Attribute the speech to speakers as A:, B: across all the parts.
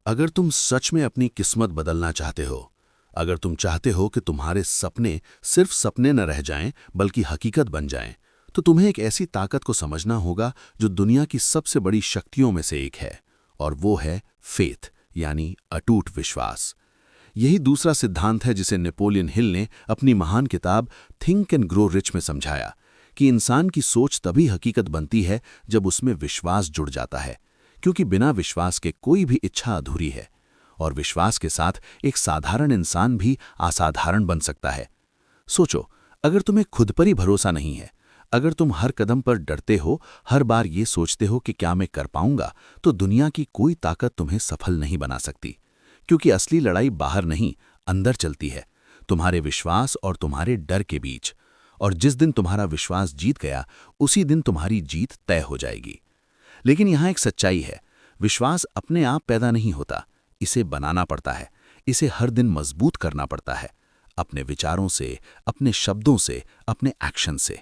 A: अगर तुम सच में अपनी किस्मत बदलना चाहते हो, अगर तुम चाहते हो कि तुम्हारे सपने सिर्फ सपने न रह जाएं बल्कि हकीकत बन जाएं, तो तुम्हें एक ऐसी ताकत को समझना होगा जो दुनिया की सबसे बड़ी शक्तियों में से एक है, और वो है फेथ, यानी अटूट विश्वास। यही दूसरा सिद्धांत है जिसे नेपोलियन हिल ने अपनी महान किताब थिंक एंड ग्रो रिच में समझाया कि इंसान की सोच तभी हकीकत बनती है जब उसमें विश्वास जुड़ जाता है, क्योंकि बिना विश्वास के कोई भी इच्छा अधूरी है, और विश्वास के साथ एक साधारण इंसान भी असाधारण बन सकता है। सोचो, अगर तुम्हें खुद पर ही भरोसा नहीं है, अगर तुम हर कदम पर डरते हो, हर बार ये सोचते हो कि क्या मैं कर पाऊंगा, तो दुनिया की कोई ताकत तुम्हें सफल नहीं बना सकती, क्योंकि असली लड़ाई बाहर नहीं, अंदर चलती है, तुम्हारे विश्वास और तुम्हारे डर के बीच। और जिस दिन तुम्हारा विश्वास जीत गया, उसी दिन तुम्हारी जीत तय हो जाएगी। लेकिन यहाँ एक सच्चाई है, विश्वास अपने आप पैदा नहीं होता, इसे बनाना पड़ता है, इसे हर दिन मजबूत करना पड़ता है, अपने विचारों से, अपने शब्दों से, अपने एक्शन से।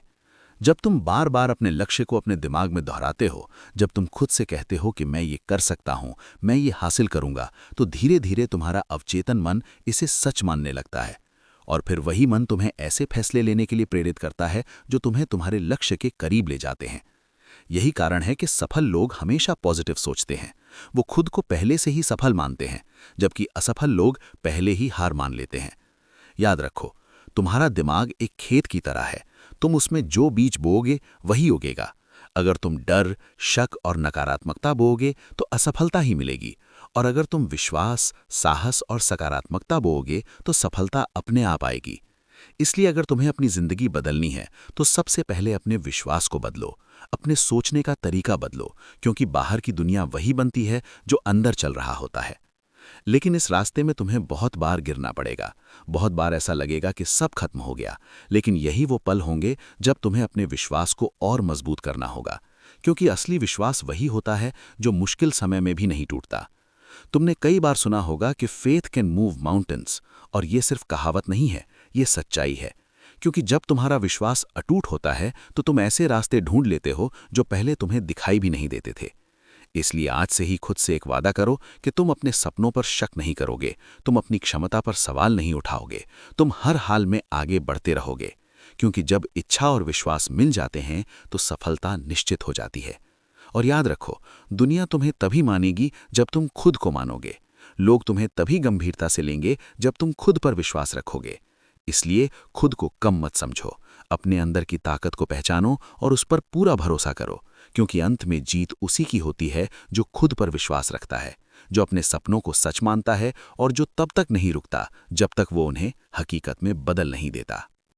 A: जब तुम बार बार अपने लक्ष्य को अपने दिमाग में दोहराते हो, जब तुम खुद से कहते हो कि मैं ये कर सकता हूं, मैं ये हासिल करूंगा, तो धीरे धीरे तुम्हारा अवचेतन मन इसे सच मानने लगता है। और फिर वही मन तुम्हें ऐसे फैसले लेने के लिए प्रेरित करता है जो तुम्हें तुम्हारे लक्ष्य के करीब ले जाते हैं। यही कारण है कि सफल लोग हमेशा पॉजिटिव सोचते हैं, वो खुद को पहले से ही सफल मानते हैं, जबकि असफल लोग पहले ही हार मान लेते हैं। याद रखो, तुम्हारा दिमाग एक खेत की तरह है, तुम उसमें जो बीज बोओगे वही उगेगा। अगर तुम डर, शक और नकारात्मकता बोओगे तो असफलता ही मिलेगी, और अगर तुम विश्वास, साहस और सकारात्मकता बोओगे तो सफलता अपने आप आएगी। इसलिए अगर तुम्हें अपनी जिंदगी बदलनी है तो सबसे पहले अपने विश्वास को बदलो, अपने सोचने का तरीका बदलो, क्योंकि बाहर की दुनिया वही बनती है जो अंदर चल रहा होता है। लेकिन इस रास्ते में तुम्हें बहुत बार गिरना पड़ेगा, बहुत बार ऐसा लगेगा कि सब खत्म हो गया, लेकिन यही वो पल होंगे जब तुम्हें अपने विश्वास को और मजबूत करना होगा, क्योंकि असली विश्वास वही होता है जो मुश्किल समय में भी नहीं टूटता। तुमने कई बार सुना होगा कि फेथ कैन मूव माउंटेन्स, और ये सिर्फ कहावत नहीं है, ये सच्चाई है। क्योंकि जब तुम्हारा विश्वास अटूट होता है तो तुम ऐसे रास्ते ढूंढ लेते हो जो पहले तुम्हें दिखाई भी नहीं देते थे। इसलिए आज से ही खुद से एक वादा करो कि तुम अपने सपनों पर शक नहीं करोगे, तुम अपनी क्षमता पर सवाल नहीं उठाओगे, तुम हर हाल में आगे बढ़ते रहोगे, क्योंकि जब इच्छा और विश्वास मिल जाते हैं तो सफलता निश्चित हो जाती है। और याद रखो, दुनिया तुम्हें तभी मानेगी जब तुम खुद को मानोगे। लोग तुम्हें तभी गंभीरता से लेंगे जब तुम खुद पर विश्वास रखोगे। इसलिए खुद को कम मत समझो, अपने अंदर की ताकत को पहचानो और उस पर पूरा भरोसा करो, क्योंकि अंत में जीत उसी की होती है जो खुद पर विश्वास रखता है, जो अपने सपनों को सच मानता है और जो तब तक नहीं रुकता जब तक वो उन्हें हकीकत में बदल नहीं देता।